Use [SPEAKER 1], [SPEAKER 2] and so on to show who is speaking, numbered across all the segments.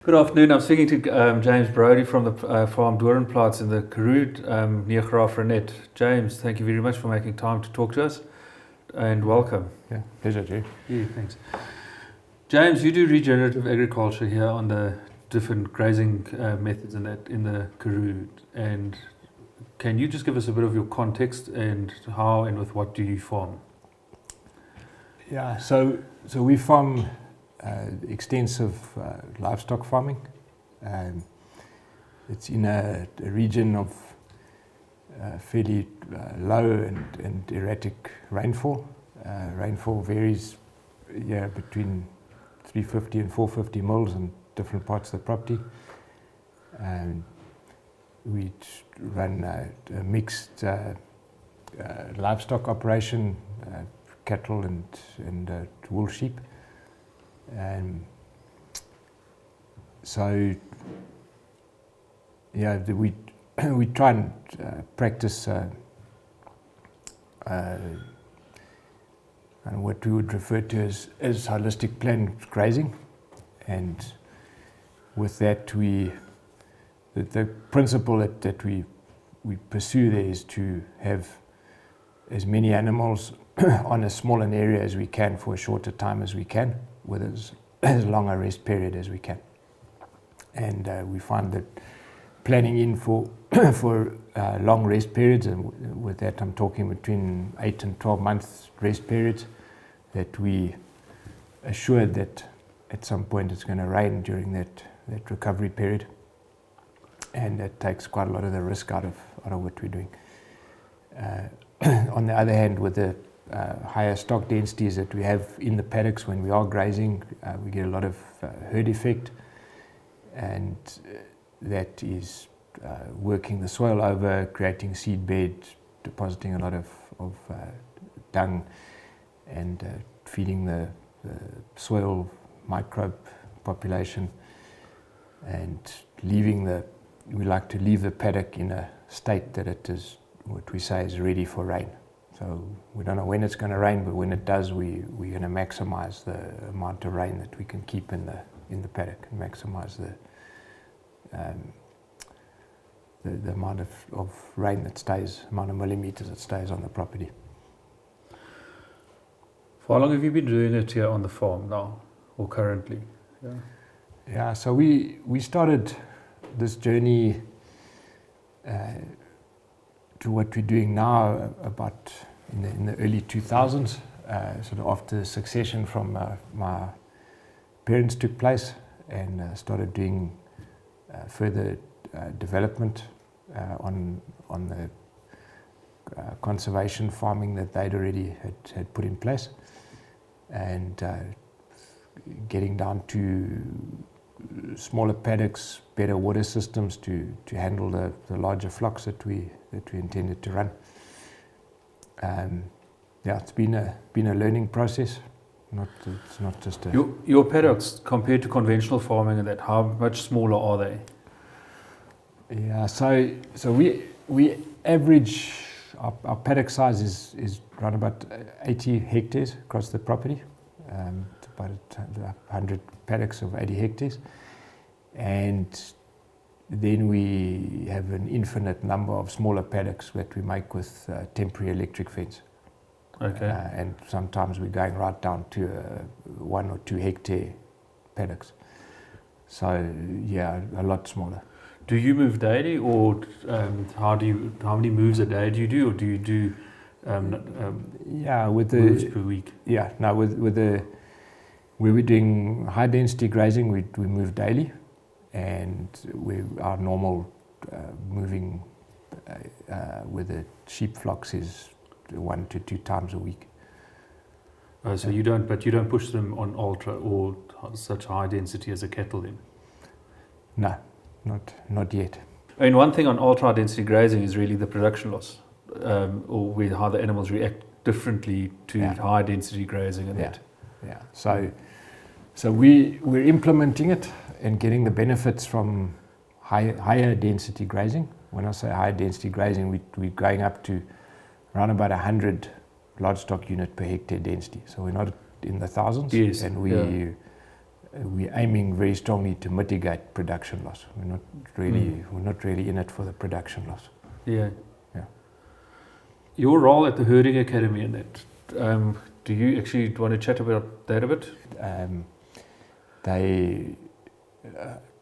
[SPEAKER 1] Good afternoon. I'm speaking to James Brodie from the farm Doornplaats in the Karoo near Graafrenet. James, thank you very much for making time to talk to us, and welcome.
[SPEAKER 2] Yeah, pleasure, Gerry.
[SPEAKER 1] Yeah, thanks. James, you do regenerative agriculture here on the different grazing methods in the Karoo, and can you just give us a bit of your context and how and with what do you farm?
[SPEAKER 2] Yeah, so we farm extensive livestock farming. It's in a region of fairly low and erratic rainfall. Rainfall varies between 350 and 450 mils in different parts of the property. We run a mixed livestock operation, cattle and wool sheep. We try and practice what we would refer to as holistic planned grazing, and with that the principle that we pursue there is to have as many animals on as small an area as we can for a shorter time as we can, with as long a rest period as we can. And we find that planning in for long rest periods, and with that I'm talking between 8 and 12 months rest periods, that we assured that at some point it's going to rain during that recovery period, and that takes quite a lot of the risk out of what we're doing. On the other hand, with the higher stock densities that we have in the paddocks when we are grazing, we get a lot of herd effect, and that is working the soil over, creating seed bed, depositing a lot of dung, and feeding the soil microbe population, and we like to leave the paddock in a state that it is what we say is ready for rain. So we don't know when it's going to rain, but when it does, we're going to maximize the amount of rain that we can keep in the paddock, and maximize the amount of rain that stays, amount of millimeters that stays on the property.
[SPEAKER 1] For how long have you been doing it here on the farm now, or currently?
[SPEAKER 2] Yeah, so we started this journey to what we're doing now about in the early 2000s, sort of after the succession from my parents took place, and started doing further development on the conservation farming that they'd already had put in place, and getting down to smaller paddocks, better water systems to handle the larger flocks that we intended to run. It's been a learning process. It's not just a...
[SPEAKER 1] Your paddocks compared to conventional farming, and that, how much smaller are they?
[SPEAKER 2] Yeah, so we average our paddock size is around about 80 hectares across the property. It's about 100 paddocks of 80 hectares, and then we have an infinite number of smaller paddocks that we make with temporary electric fence.
[SPEAKER 1] Okay.
[SPEAKER 2] And sometimes we're going right down to 1 or 2 hectare paddocks. So yeah, a lot smaller.
[SPEAKER 1] Do you move daily, or how many moves a day do you do, or do you do
[SPEAKER 2] with the
[SPEAKER 1] moves per week?
[SPEAKER 2] Yeah, no, where we're doing high density grazing, we move daily, and our normal moving with the sheep flocks is 1 to 2 times a week.
[SPEAKER 1] So you don't push them on ultra or such high density as a cattle then?
[SPEAKER 2] No, not yet.
[SPEAKER 1] I mean, one thing on ultra high density grazing is really the production loss, or how the animals react differently to high density grazing and that.
[SPEAKER 2] Yeah. So we're implementing it and getting the benefits from higher density grazing. When I say higher density grazing, we're going up to around about 100 livestock unit per hectare density. So we're not in the thousands,
[SPEAKER 1] yes,
[SPEAKER 2] and we're aiming very strongly to mitigate production loss. We're not really in it for the production loss.
[SPEAKER 1] Yeah.
[SPEAKER 2] Yeah.
[SPEAKER 1] Your role at the Herding Academy and that, do you actually want to chat about that a bit?
[SPEAKER 2] They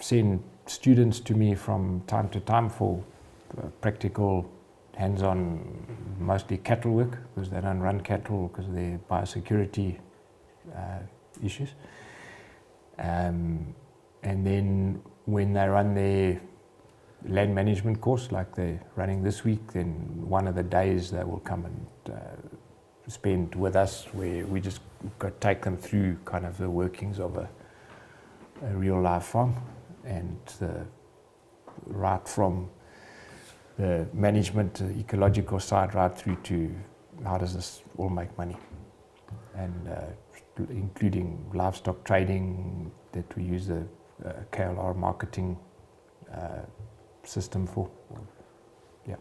[SPEAKER 2] send students to me from time to time for practical, hands-on, mostly cattle work, because they don't run cattle because of their biosecurity issues. And then when they run their land management course, like they're running this week, then one of the days they will come and spend with us, where we just take them through kind of the workings of a real life farm, and right from the management, the ecological side, right through to how does this all make money, and including livestock trading that we use the KLR marketing system for. Yeah.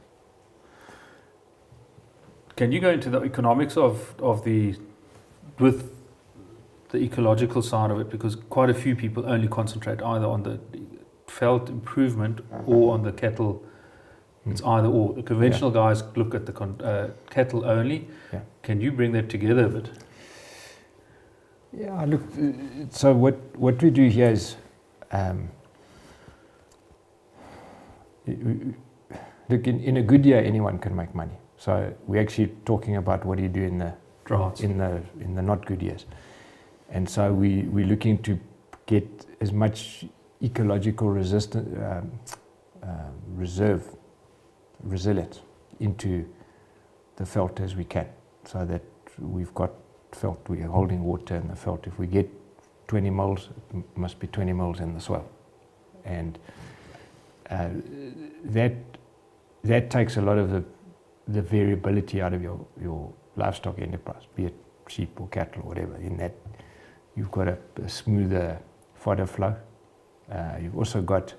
[SPEAKER 1] Can you go into the economics of with the ecological side of it? Because quite a few people only concentrate either on the veld improvement or on the cattle. It's either or. The conventional guys look at the cattle only.
[SPEAKER 2] Yeah.
[SPEAKER 1] Can you bring that together a bit?
[SPEAKER 2] Yeah, look, so what we do here is, look, in a good year, anyone can make money. So we're actually talking about what do you do in the
[SPEAKER 1] droughts,
[SPEAKER 2] in the not good years. And so we're looking to get as much ecological resilience into the veld as we can, so that we've got veld, we're holding water in the veld. If we get 20 mils, it must be 20 mils in the soil. And that takes a lot of the variability out of your livestock enterprise, be it sheep or cattle or whatever. In that, you've got a smoother fodder flow. You've also got,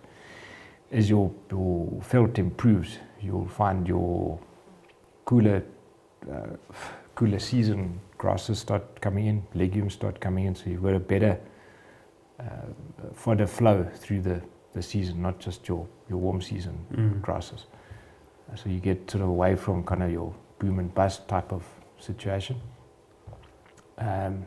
[SPEAKER 2] as your veld improves, you'll find your cooler season grasses start coming in, legumes start coming in, so you've got a better fodder flow through the season, not just your warm season grasses. So you get sort of away from kind of your boom and bust type of situation. And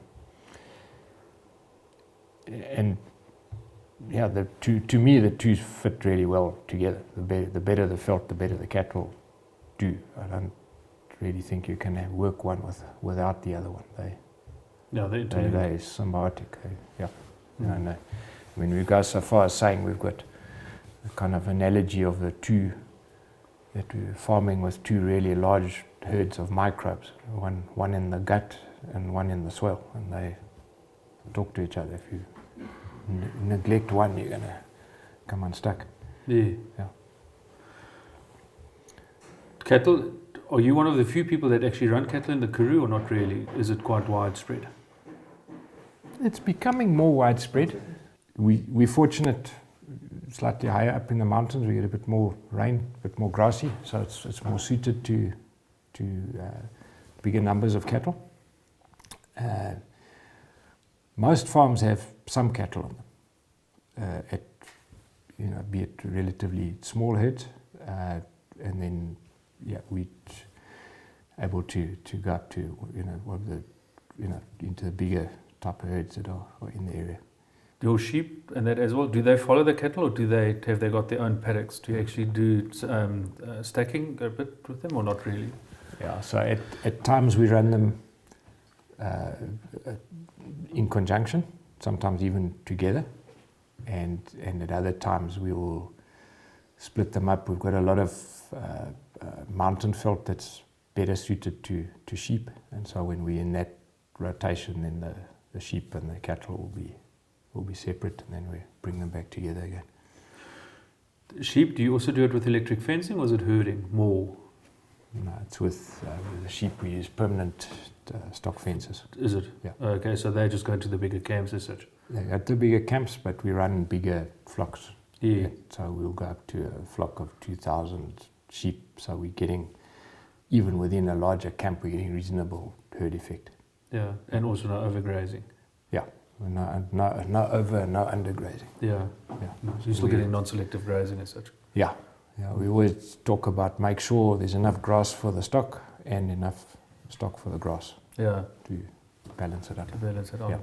[SPEAKER 2] yeah, to me the two fit really well together. The better the veld, the better the cattle do. I don't really think you can work one without the other one. They're symbiotic. No. I mean, we go so far as saying we've got a kind of analogy of the two, that we're farming with two really large herds of microbes, one in the gut and one in the soil, and they talk to each other. If you neglect one, you're going to come unstuck.
[SPEAKER 1] Yeah. Cattle, are you one of the few people that actually run cattle in the Karoo, or not really? Is it quite widespread?
[SPEAKER 2] It's becoming more widespread. We're fortunate, slightly higher up in the mountains, we get a bit more rain, a bit more grassy, so it's more suited to bigger numbers of cattle. Most farms have some cattle on them, be it relatively small herds, and then we're able to go up to one of the into the bigger type of herds that are in the area.
[SPEAKER 1] Your sheep and that as well, do they follow the cattle, or have they got their own paddocks? Do you actually do stacking a bit with them, or not really?
[SPEAKER 2] Yeah, so at times we run them in conjunction, sometimes even together, and at other times we will split them up. We've got a lot of mountain veld that's better suited to sheep, and so when we're in that rotation, then the sheep and the cattle will be separate, and then we bring them back together again.
[SPEAKER 1] Sheep, do you also do it with electric fencing, or is it herding more?
[SPEAKER 2] No, it's with the sheep. We use permanent stock fences.
[SPEAKER 1] Is it?
[SPEAKER 2] Yeah.
[SPEAKER 1] Okay, so they just go to the bigger camps as such?
[SPEAKER 2] They go to bigger camps, but we run bigger flocks.
[SPEAKER 1] Yeah.
[SPEAKER 2] So we'll go up to a flock of 2,000 sheep, so we're getting, even within a larger camp, we're getting reasonable herd effect.
[SPEAKER 1] Yeah, and also no overgrazing.
[SPEAKER 2] Yeah, No over, no under grazing.
[SPEAKER 1] Yeah.
[SPEAKER 2] Yeah.
[SPEAKER 1] So you're still getting non-selective grazing as such.
[SPEAKER 2] Yeah. We always talk about make sure there's enough grass for the stock and enough stock for the grass.
[SPEAKER 1] Yeah.
[SPEAKER 2] To balance it out.
[SPEAKER 1] Yeah.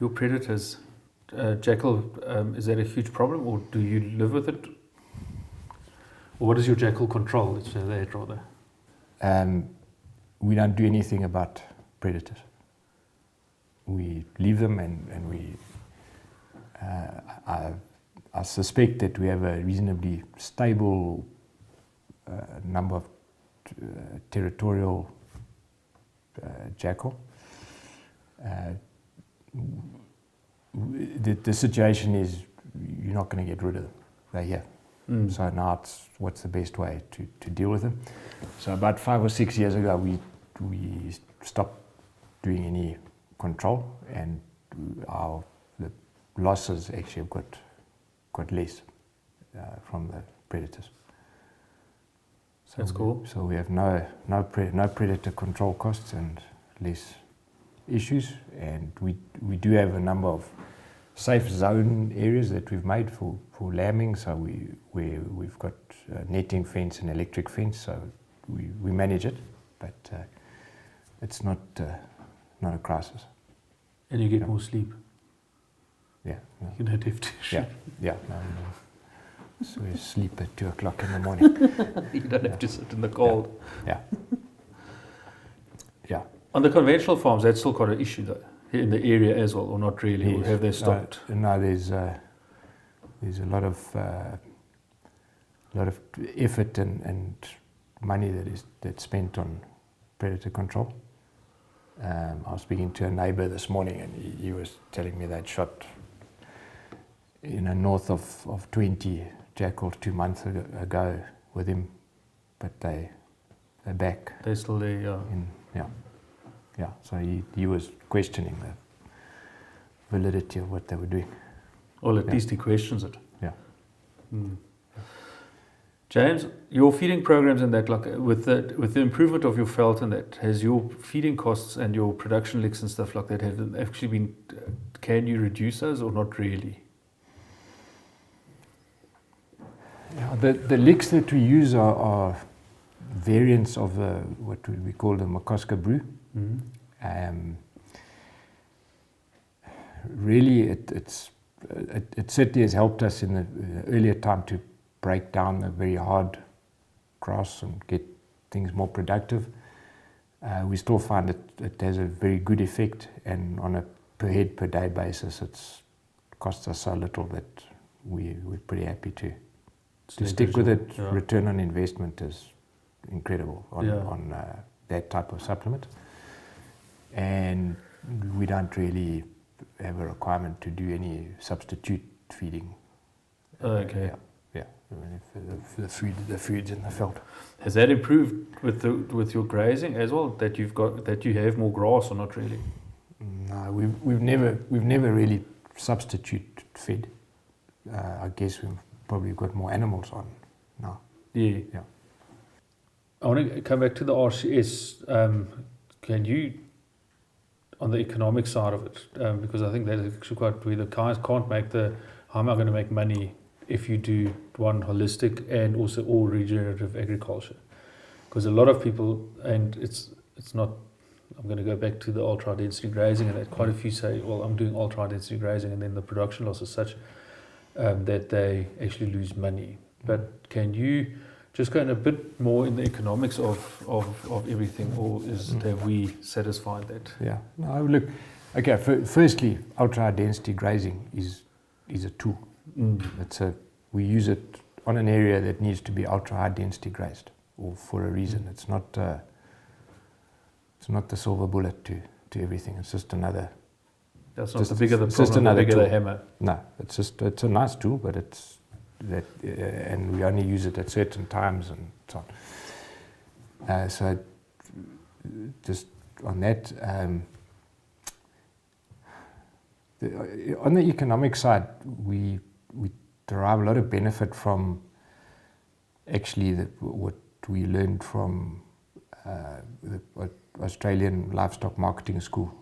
[SPEAKER 1] Your predators, jackal, is that a huge problem, or do you live with it? Or what is your jackal control? Let's say that rather.
[SPEAKER 2] We don't do anything about predators. We leave them, and we. I suspect that we have a reasonably stable number of territorial jackal. The situation is you're not going to get rid of them. They're here. So now it's what's the best way to deal with them. So about 5 or 6 years ago, we stopped doing any control, and the losses actually have got less from the predators. So
[SPEAKER 1] that's cool.
[SPEAKER 2] So we have no predator control costs and less issues, and we do have a number of safe zone areas that we've made for lambing. So we've got netting fence and electric fence. So we manage it, but it's not a crisis.
[SPEAKER 1] And you get more sleep.
[SPEAKER 2] Yeah.
[SPEAKER 1] You don't have to.
[SPEAKER 2] Yeah. No. So we sleep at 2 o'clock in the morning.
[SPEAKER 1] You don't have to sit in the cold.
[SPEAKER 2] Yeah.
[SPEAKER 1] On the conventional farms, that's still quite an issue though, in the area as well, or not really,
[SPEAKER 2] Yes.
[SPEAKER 1] or have they stopped?
[SPEAKER 2] No, there's a lot of effort and money that's spent on predator control. I was speaking to a neighbour this morning, and he was telling me they'd shot north of 20 jackals 2 months ago with him, but they're back.
[SPEAKER 1] They're still there, yeah.
[SPEAKER 2] Yeah, so he was questioning the validity of what they were doing.
[SPEAKER 1] Or at least he questions it.
[SPEAKER 2] Yeah.
[SPEAKER 1] James, your feeding programs and that, like with the improvement of your veld and that, has your feeding costs and your production licks and stuff like that have actually been? Can you reduce those or not really?
[SPEAKER 2] Yeah, the licks that we use are variants of what we call the McCosker brew. Really, it certainly has helped us in the earlier time to break down the very hard grass and get things more productive. We still find it has a very good effect, and on a per head per day basis, it costs us so little that we're pretty happy to stick with it.
[SPEAKER 1] Yeah.
[SPEAKER 2] Return on investment is incredible on that type of supplement, and we don't really have a requirement to do any substitute feeding.
[SPEAKER 1] Okay.
[SPEAKER 2] Yeah. I mean, the food's in the veld.
[SPEAKER 1] Has that improved with your grazing as well? That you have more grass or not really?
[SPEAKER 2] No, we've never really substitute fed. I guess we've probably got more animals on now.
[SPEAKER 1] Yeah. I want to come back to the RCS. Can you, on the economic side of it, because I think that is actually quite where the guys can't make how am I going to make money if you do one holistic and also all regenerative agriculture? Because a lot of people, and it's not, I'm going to go back to the ultra density grazing, and that quite a few say, well, I'm doing ultra density grazing, and then the production loss is such that they actually lose money. But can you just go in a bit more in the economics of everything, or have we satisfied that?
[SPEAKER 2] Yeah. No, look. Okay. Firstly, ultra density grazing is a tool. We use it on an area that needs to be ultra high density grazed, or for a reason. It's not the silver bullet to everything. It's just another.
[SPEAKER 1] That's not the bigger the problem, the bigger the hammer.
[SPEAKER 2] No, it's a nice tool, but it's that, and we only use it at certain times and so on. So just on that, on the economic side, we derive a lot of benefit from actually what we learned from the Australian Livestock Marketing School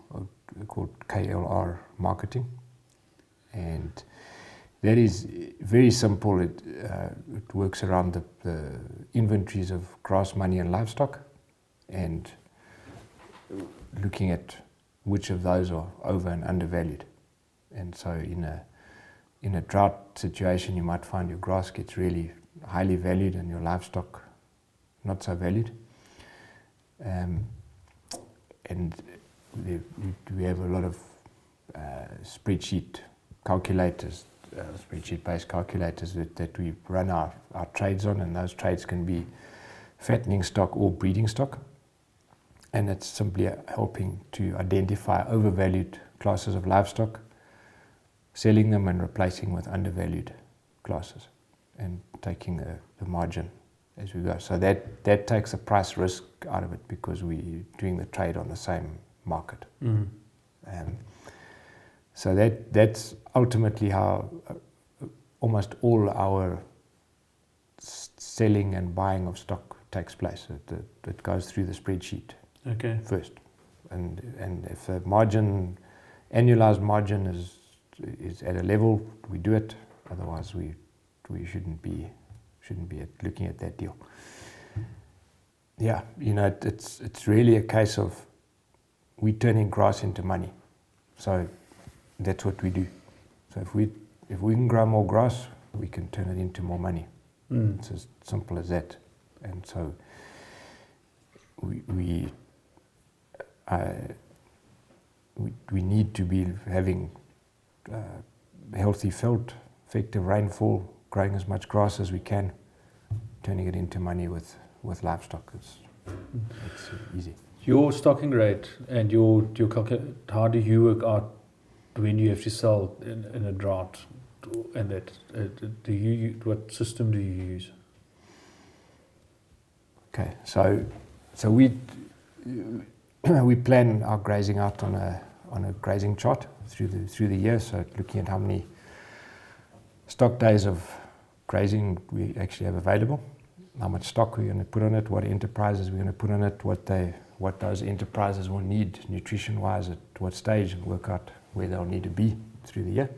[SPEAKER 2] called KLR marketing, and that is very simple. It works around the inventories of grass, money, and livestock, and looking at which of those are over and undervalued. And so in a drought situation, you might find your grass gets really highly valued and your livestock not so valued. And we have a lot of spreadsheet calculators, spreadsheet-based calculators that we run our trades on, and those trades can be fattening stock or breeding stock. And it's simply helping to identify overvalued classes of livestock, selling them and replacing with undervalued classes, and taking the margin as we go. So that takes a price risk out of it, because we're doing the trade on the same market. So that's ultimately how almost all our selling and buying of stock takes place. It goes through the spreadsheet first, and if the margin, annualized margin is at a level, we do it. Otherwise, we shouldn't be looking at that deal. Yeah, it's really a case of we turning grass into money. So that's what we do. So if we can grow more grass, we can turn it into more money. It's as simple as that. And so we need to be having healthy veld, effective rainfall, growing as much grass as we can, turning it into money with livestock. It's easy.
[SPEAKER 1] Your stocking rate and your how do you work out when you have to sell in a drought, and that what system do you use?
[SPEAKER 2] Okay, so we plan our grazing out on a grazing chart through the year. So looking at how many stock days of grazing we actually have available, how much stock we're going to put on it, what enterprises we're going to put on it, what those enterprises will need nutrition-wise at what stage, and work out where they'll need to be through the year.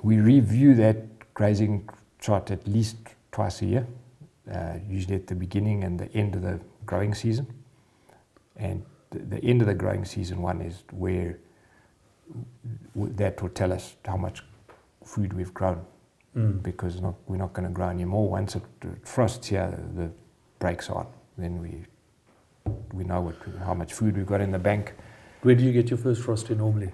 [SPEAKER 2] We review that grazing chart at least twice a year, usually at the beginning and the end of the growing season. And the end of the growing season one is where that will tell us how much food we've grown, because we're not going to grow anymore. Once it frosts here, the brakes on. Then we know how much food we've got in the bank.
[SPEAKER 1] Where do you get your first frost in normally?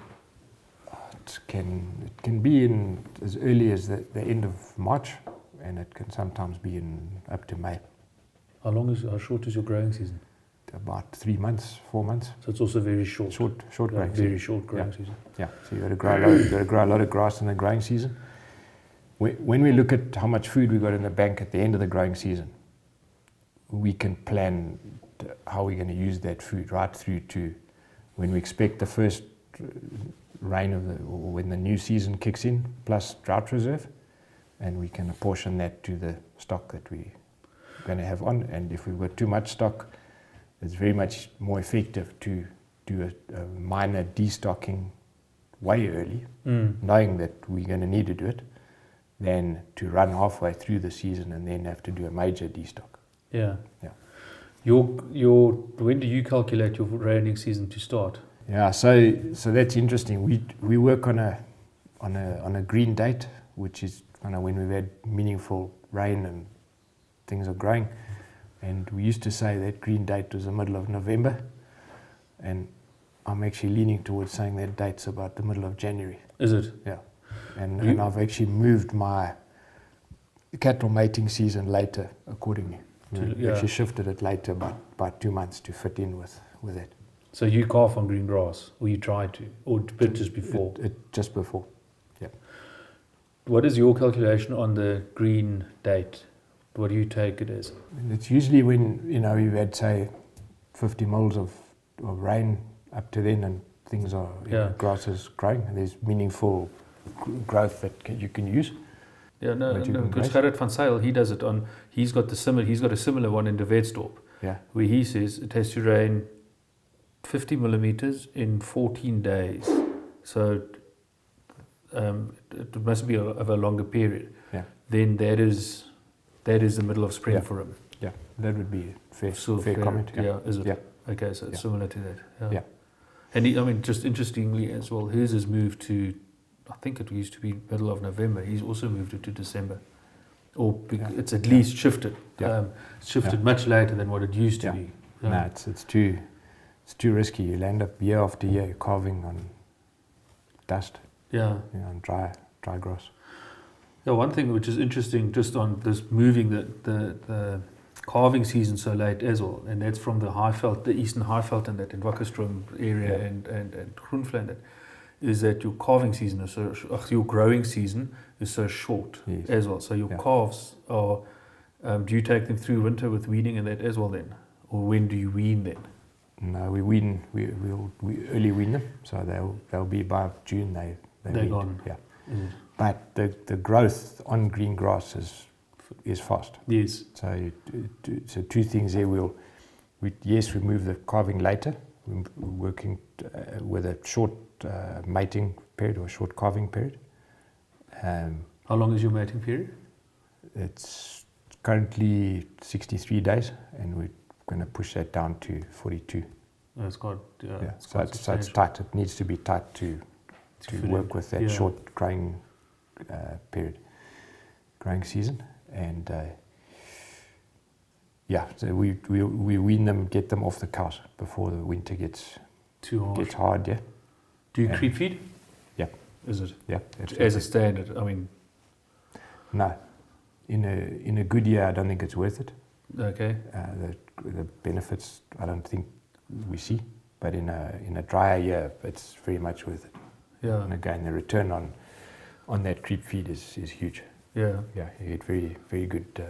[SPEAKER 2] It can be in as early as the end of March, and it can sometimes be in up to May.
[SPEAKER 1] How short is your growing season?
[SPEAKER 2] About 3 months, 4 months.
[SPEAKER 1] So it's also very short.
[SPEAKER 2] Short growing season.
[SPEAKER 1] Very short growing season.
[SPEAKER 2] Yeah. So you got to grow a lot of grass in the growing season. When we look at how much food we got in the bank at the end of the growing season, we can plan how we're going to use that food right through to when we expect the first rain or when the new season kicks in, plus drought reserve, and we can apportion that to the stock that we're going to have on. And if we've got too much stock, it's very much more effective to do a minor destocking way early, knowing that we're going to need to do it, than to run halfway through the season and then have to do a major destock.
[SPEAKER 1] Yeah.
[SPEAKER 2] Yeah.
[SPEAKER 1] When do you calculate your raining season to start?
[SPEAKER 2] Yeah, so that's interesting. We work on a green date, which is kind of when we've had meaningful rain and things are growing. And we used to say that green date was the middle of November, and I'm actually leaning towards saying that date's about the middle of January.
[SPEAKER 1] Is it?
[SPEAKER 2] Yeah. And I've actually moved my cattle mating season later accordingly. We actually shifted it later by 2 months to fit in with it.
[SPEAKER 1] So you calf on green grass, or you try to, or just before?
[SPEAKER 2] Just before, yeah.
[SPEAKER 1] What is your calculation on the green date? What do you take it as?
[SPEAKER 2] It's usually when, you've had, say, 50 mils of rain up to then, and things are, grass is growing, and there's meaningful growth that you can use.
[SPEAKER 1] Yeah, because Gerrit van Zyl, he does it on, he's got a similar one in the Livestock, where he says it has to rain 50 millimeters in 14 days. So it must be of a longer period.
[SPEAKER 2] Yeah.
[SPEAKER 1] Then that is the middle of spring for him.
[SPEAKER 2] Yeah, that would be a
[SPEAKER 1] So
[SPEAKER 2] fair comment.
[SPEAKER 1] Yeah, is it?
[SPEAKER 2] Yeah.
[SPEAKER 1] Okay, so it's similar to that.
[SPEAKER 2] Yeah.
[SPEAKER 1] And I mean, just interestingly as well, his has moved to, I think it used to be middle of November. He's also moved it to December. It's at least shifted.
[SPEAKER 2] Yeah.
[SPEAKER 1] It's shifted much later than what it used to be.
[SPEAKER 2] No, it's too risky. You'll end up year after year carving on dust.
[SPEAKER 1] Yeah.
[SPEAKER 2] On dry grass.
[SPEAKER 1] Yeah, one thing which is interesting just on this moving the calving season so late as well, and that's from the Highveld, the Eastern Highveld and that in Wakkerstroom area and Groenvlei, is that your calving season is your growing season is so short as well. So your calves are, do you take them through winter with weaning and that as well then? Or when do you wean then?
[SPEAKER 2] No, we wean, we early wean them, so they'll be by June they're
[SPEAKER 1] gone.
[SPEAKER 2] Yeah. But the growth on green grass is fast.
[SPEAKER 1] Yes.
[SPEAKER 2] So two things there. We move the calving later. We're working with a short mating period or short calving period.
[SPEAKER 1] How long is your mating period?
[SPEAKER 2] It's currently 63 days, and we're going to push that down to 42.
[SPEAKER 1] It's quite,
[SPEAKER 2] so it's tight. It needs to be tight to work with that short growing period, growing season, and so we wean them, get them off the cows before the winter gets hard. Yeah.
[SPEAKER 1] Do you creep feed?
[SPEAKER 2] Yeah.
[SPEAKER 1] Is it?
[SPEAKER 2] Yeah.
[SPEAKER 1] As a standard, I mean.
[SPEAKER 2] No, in a good year, I don't think it's worth it.
[SPEAKER 1] Okay.
[SPEAKER 2] The benefits, I don't think we see, but in a drier year, it's very much worth it.
[SPEAKER 1] Yeah.
[SPEAKER 2] And again, the return on that creep feed is huge.
[SPEAKER 1] Yeah.
[SPEAKER 2] Yeah, you get very, very good.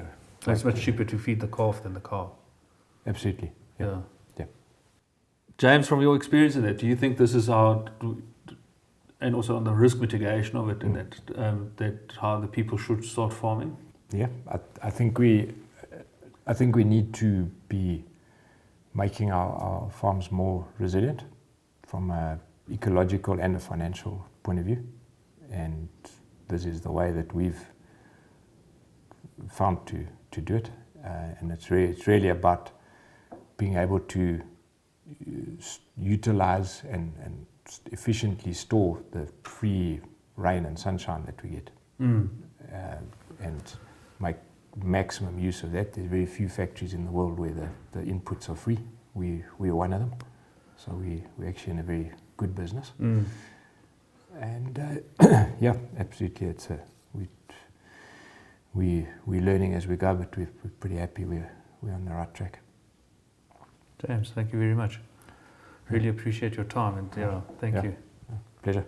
[SPEAKER 1] It's much cheaper to feed the calf than the cow.
[SPEAKER 2] Absolutely. Yeah.
[SPEAKER 1] James, from your experience in that, do you think this is how, and also on the risk mitigation of it, and that how the people should start farming?
[SPEAKER 2] Yeah, I think we need to be making our farms more resilient from an ecological and a financial point of view, and this is the way that we've found to do it, and it's really about being able to utilize and efficiently store the free rain and sunshine that we get, and make maximum use of that. There's very few factories in the world where the inputs are free. We're one of them, so we're actually in a very good business. And absolutely, it's we're learning as we go, but we're pretty happy we're on the right track.
[SPEAKER 1] James, thank you very much. Really appreciate your time, and thank you.
[SPEAKER 2] Pleasure.